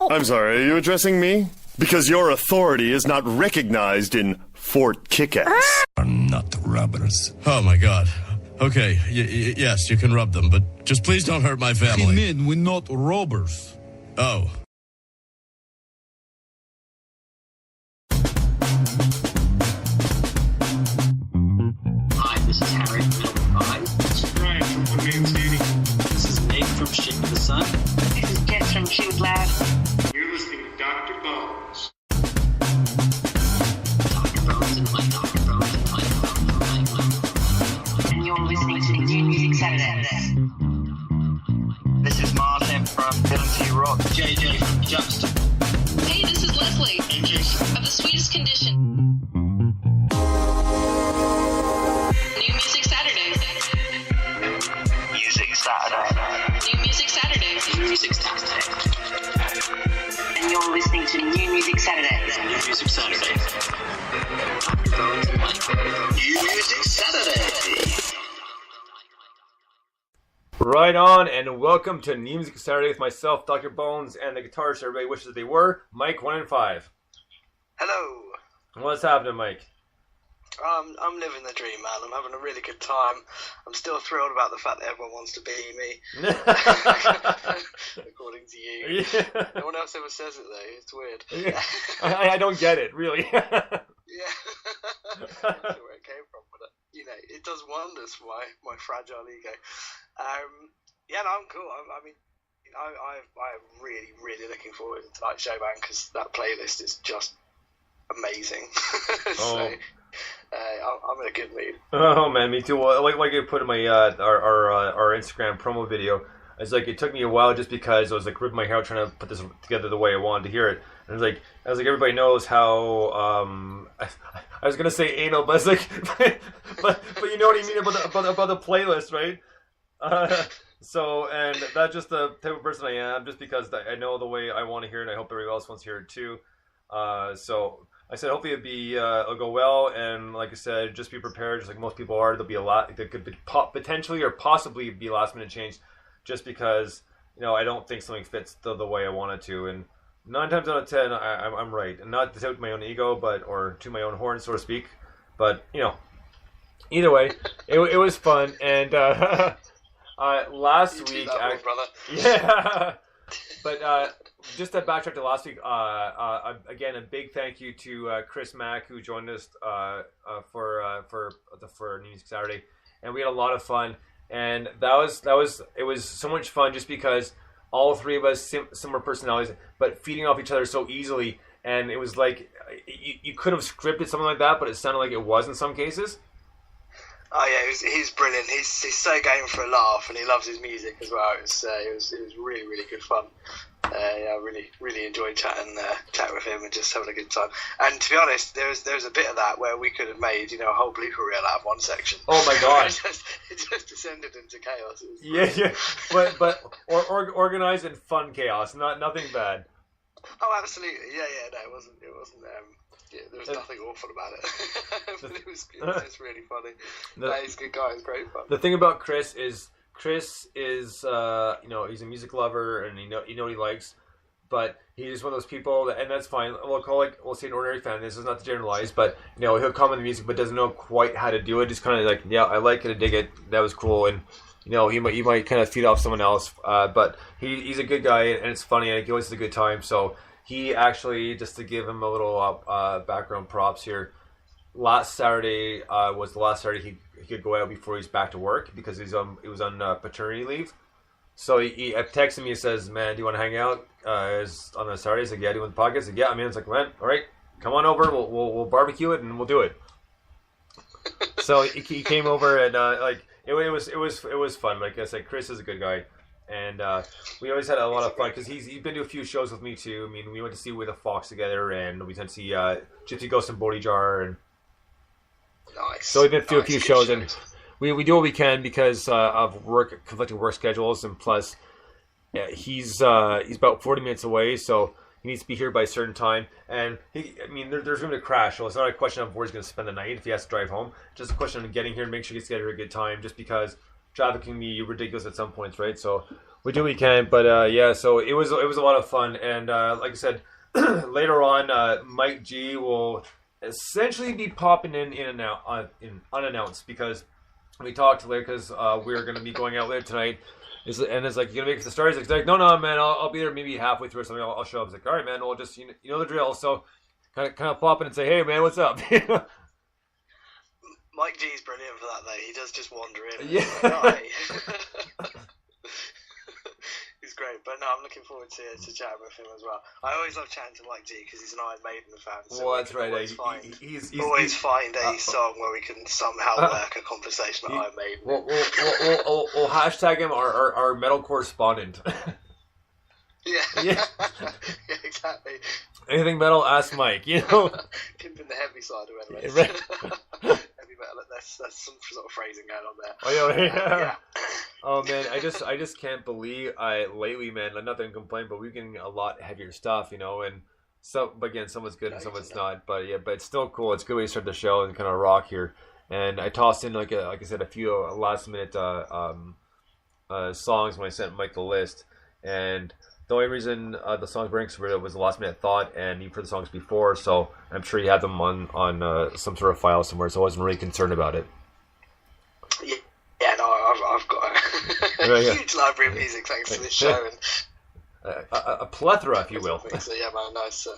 I'm sorry, are you addressing me? Because your authority is not recognized in Fort Kickass. Are not rubbers. Oh my god. Okay, yes, you can rub them, but just please don't hurt my family. Men, we're not robbers. Oh. Hi, this is Harry from Mike1inFive. This is Brian from One Man Standing. This is Nate from Shit to the Sun. This is Jess from Shoot Lab. You're listening to Dr.Bones. Dr.Bones and Mike. Dr.Bones and Mike. And you're listening to New Music Saturdays. This is Martin from Ability Rock. JJ from Juxta. Hey, this is Leslie And Jason. of The Sweetest Condition. New Music Saturday. Music Saturday. New Music Saturday. New Music Saturday. And you're listening to New Music Saturdays. New Music Saturday. Dr.Bones and Mike. New Music Saturday. Right on, and welcome to New Music Saturday with myself, Dr. Bones, and the guitarist everybody wishes they were, Mike1inFive. Hello. What's happening, Mike? I'm living the dream, man. I'm having a really good time. I'm still thrilled about the fact that everyone wants to be me. According to you. Yeah. No one else ever says it, though. It's weird. Yeah. I don't get it, really. Yeah. I'm not sure where it came from, but, it does wonders for my fragile ego. Yeah, no, I'm cool. I'm really, really looking forward to tonight's show, man, because that playlist is just amazing. So, I'm in a good mood. Oh man, me too. Well, like I put in my our Instagram promo video, it's like it took me a while just because I was like ripping my hair out trying to put this together the way I wanted to hear it. And I was like everybody knows how I was gonna say anal, but it's like but you know what I mean about the playlist, right? So and that's just the type of person I am, just because I know the way I want to hear it. And I hope everybody else wants to hear it too. So I said hopefully it'll go well, and like I said, just be prepared, just like most people are. There'll be a lot that could potentially or possibly be last minute change, just because I don't think something fits the way I want it to, and 9 times out of 10 I'm right, and not to tout my own ego, or to my own horn, so to speak. But either way, it was fun, and last week, brother. Yeah. But just to backtrack to last week, again, a big thank you to Chris Mack, who joined us for New Music Saturday, and we had a lot of fun. And it was so much fun just because all three of us similar personalities, but feeding off each other so easily. And it was like you could have scripted something like that, but it sounded like it was in some cases. Oh yeah, he's brilliant. He's so game for a laugh, and he loves his music as well. It was really, really good fun. I really enjoyed chatting with him and just having a good time. And to be honest, there was a bit of that where we could have made a whole blooper reel out of one section. Oh my god! it just descended into chaos. Yeah, but organized and fun chaos, nothing bad. Oh, absolutely. Yeah. No, it wasn't. Yeah, there was nothing awful about it. But it was just really funny. He's a good guy. It's great fun. The thing about Chris is he's a music lover, and you know what he likes, but he's one of those people that, and that's fine. We'll say an ordinary fan. This is not to generalize, but he'll come in the music, but doesn't know quite how to do it. Just kind of like, yeah, I like it, I dig it. That was cool, and you might kind of feed off someone else. But he's a good guy, and it's funny, and he always has a good time. So he actually, just to give him a little background props here, last Saturday was the last Saturday he could go out before he's back to work because he was on paternity leave. So he texted me and says, "Man, do you want to hang out on a Saturday?" I said, "Yeah, do you want the podcast?" I said, "Yeah." I mean, it's like, "Man, all right, come on over. We'll barbecue it and we'll do it." So he came over, and it was fun. Like I said, Chris is a good guy. And we always had a lot of fun because he's been to a few shows with me too. I mean, we went to see With a Fox together, and we went to see Gypsy Ghost and Bodhi Jar, and nice. So we've been to a few shows, and we do what we can because of conflicting work schedules, and plus he's about 40 minutes away, so he needs to be here by a certain time. And there's room to crash, so it's not a question of where he's going to spend the night if he has to drive home. Just a question of getting here and make sure he gets to get here a good time. Just because trafficking me ridiculous at some points, right? So we do what we can, but yeah. So it was a lot of fun, and like I said, later on, Mike G will essentially be popping in and out in unannounced because we talked later because we're going to be going out later tonight. And it's like, you gonna make it to the start? He's like, no, man, I'll be there maybe halfway through or something. I'll show up. He's like, all right, man, we'll just you know the drill. So kind of pop in and say, hey, man, what's up? Mike G's brilliant for that though. He does just wander in. Yeah. He's great, but no, I'm looking forward to chatting with him as well. I always love chatting to Mike G because he's an Iron Maiden fan. So well, that's right. He's always find a song where we can somehow work a conversation on Iron Maiden. We'll hashtag him our metal correspondent. Yeah. Yeah, exactly. Anything metal, ask Mike. You know, pimping the heavy side of it. Right. Heavy metal. That's some sort of phrasing going on there. Oh yeah. Yeah. Oh man, I just can't believe lately, man. Like, nothing to complain, but we're getting a lot heavier stuff, you know. And so, but again, some of it's good and some of it's not. But yeah, but it's still cool. It's a good way to start the show and kind of rock here. And I tossed in like I said, a few last minute songs when I sent Mike the list. And the only reason the songs were included was the last minute thought, and you've heard the songs before, so I'm sure you had them on some sort of file somewhere. So I wasn't really concerned about it. Yeah, no, I've got a huge library of music thanks to this show, and a plethora, if you will. So yeah, man, nice.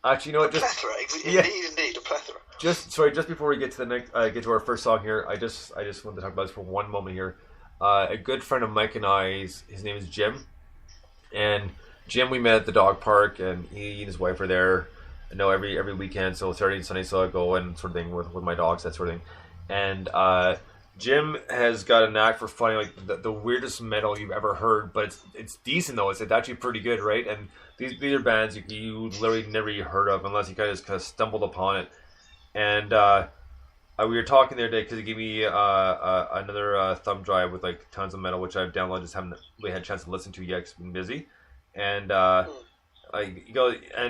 Actually, you know what? Plethora, indeed, a plethora. Just before we get to the next, get to our first song here, I just wanted to talk about this for one moment here. A good friend of Mike and I's, his name is Jim, and Jim we met at the dog park, and he and his wife are there. I know every weekend, so Saturday and Sunday, so I go and sort of thing with my dogs, that sort of thing, and. Jim has got a knack for finding like the weirdest metal you've ever heard, but it's decent though. It's actually pretty good, right? And these are bands you literally never heard of unless you kind of stumbled upon it. And we were talking the other day because he gave me another thumb drive with like tons of metal, which I've downloaded, just haven't really had a chance to listen to yet because I've been busy. And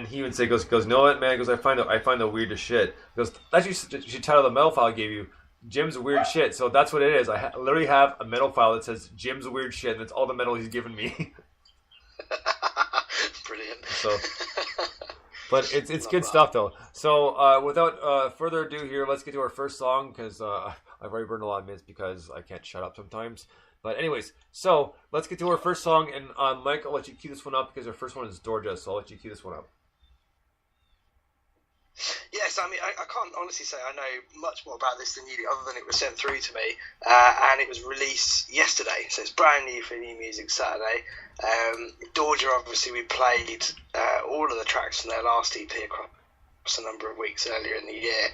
he would say, goes, you know what, man? He goes, I find the weirdest shit. He goes, actually, you should title the metal file I gave you. Jim's weird shit, so that's what it is. I literally have a metal file that says Jim's weird shit, and that's all the metal he's given me. Brilliant. So, but it's good stuff though. So without further ado here, let's get to our first song because I've already burned a lot of minutes because I can't shut up sometimes. But anyways, so let's get to our first song, and Mike, I'll let you cue this one up because our first one is Georgia, so I'll let you cue this one up. Yes, I mean, I can't honestly say I know much more about this than you, other than it was sent through to me, and it was released yesterday, so it's brand new for New Music Saturday. Georgia, obviously, we played all of the tracks from their last EP across a number of weeks earlier in the year,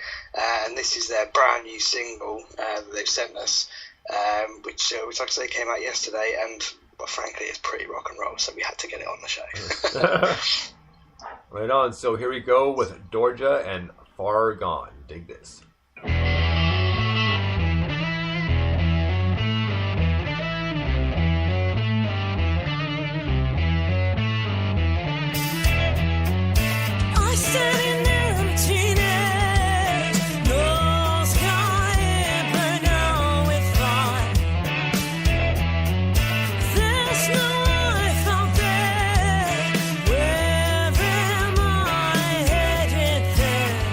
and this is their brand new single that they've sent us, which like I say, came out yesterday, and well, frankly, it's pretty rock and roll, so we had to get it on the show. Right on. So here we go with Georgia and Far Gone. Dig this. I said in emptiness, no sky, but now we're fine. There's no life out there. Where am I headed then?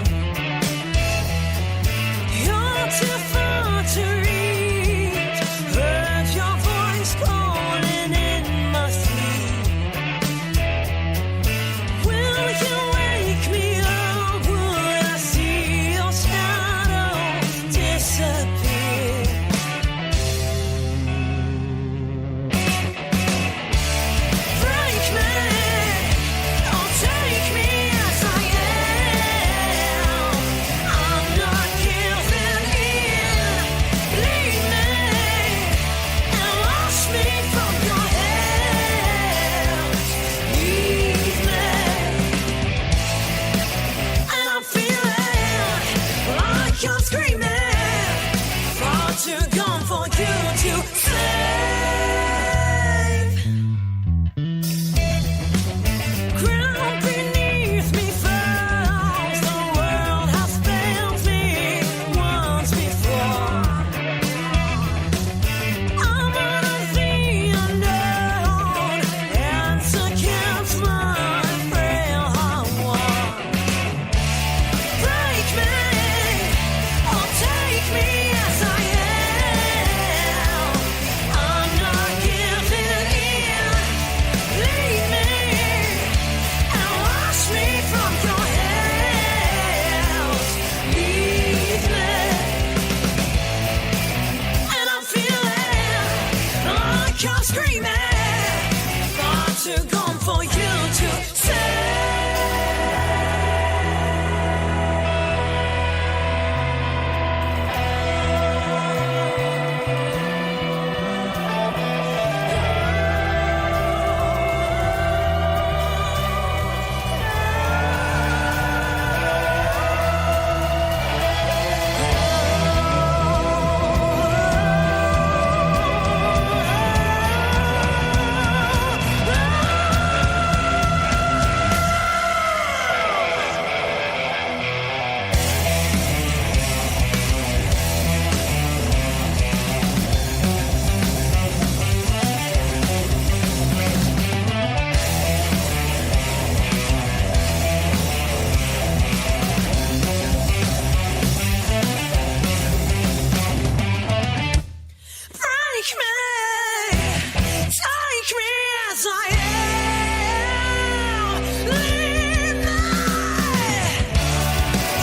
I am. Leave me,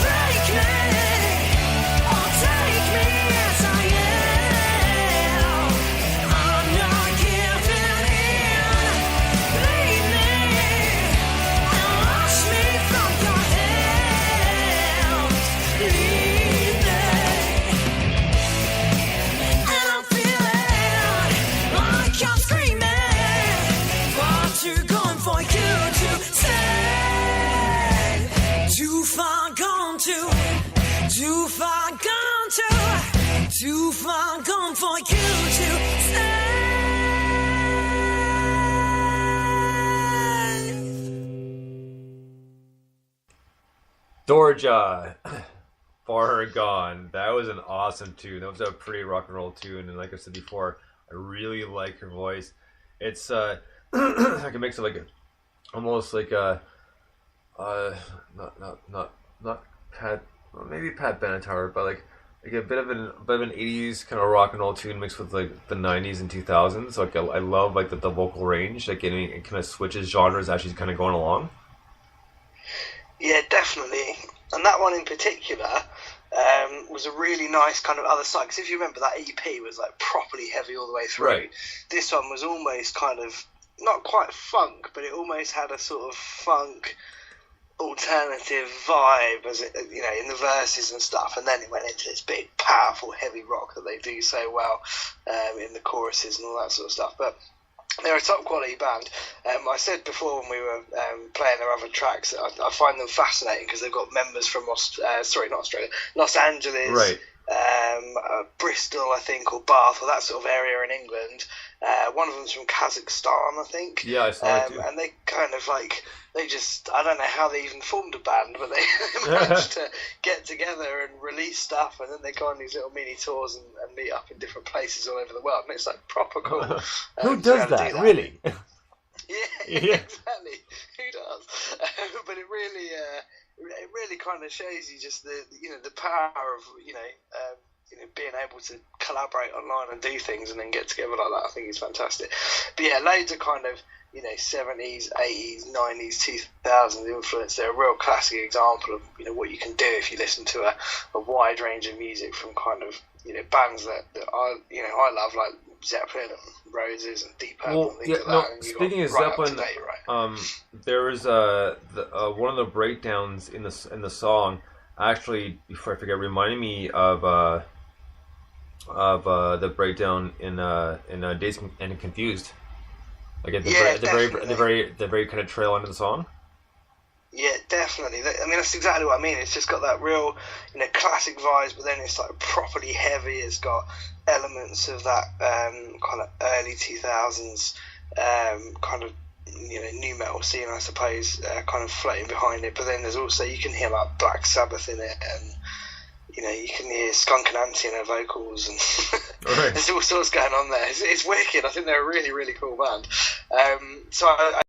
break me, or take me as I am. I'm not giving in. Lead me and wash me from your hands. Leave me, and I'm feeling like I'm screaming. Far too gone for you to save. Too far gone to, too far gone to, too far gone for you to save. Georgia, Far Gone. That was an awesome tune. That was a pretty rock and roll tune, and like I said before, I really like her voice. It's like a mix of like almost like a not Pat, well, maybe Pat Benatar, but like a bit of an 80s kind of rock and roll tune mixed with like the 90s and 2000s. Like I love like the vocal range. Like it kind of switches genres as she's kind of going along. Yeah, definitely. And that one in particular was a really nice kind of other side. Because if you remember, that EP was like properly heavy all the way through. Right. This one was almost kind of, not quite funk, but it almost had a sort of funk alternative vibe, as it, you know, in the verses and stuff. And then it went into this big, powerful, heavy rock that they do so well in the choruses and all that sort of stuff. But they're a top quality band. I said before when we were playing their other tracks, I find them fascinating because they've got members from Los Angeles, Right. Bristol, I think, or Bath, or that sort of area in England. One of them's from Kazakhstan, I think. Yeah, I saw it too. And they kind of like, I don't know how they even formed a band, but they managed to get together and release stuff, and then they go on these little mini tours and meet up in different places all over the world, and it's like proper cool. Who does that? Really? Yeah, exactly. Who does? But it really kind of shows you just the power of being able to collaborate online and do things and then get together like that. I think it's fantastic. But yeah, loads of kind of 70s, 80s, 90s, 2000s influence. They're a real classic example of what you can do if you listen to a wide range of music from kind of bands that I love, like Zeppelin and Roses and Deep Purple and things like that. And speaking of Zeppelin, there was one of the breakdowns in the song. Actually, before I forget, reminded me of the breakdown in Dazed and Confused. Like at the very kind of trail end of the song. Yeah, definitely. I mean, that's exactly what I mean. It's just got that real, classic vibes, but then it's like properly heavy. It's got elements of that kind of early 2000s kind of new metal scene, I suppose, kind of floating behind it. But then there's also, you can hear like Black Sabbath in it, and you can hear Skunk Anansie in her vocals, and right. There's all sorts going on there. It's wicked. I think they're a really, really cool band. So I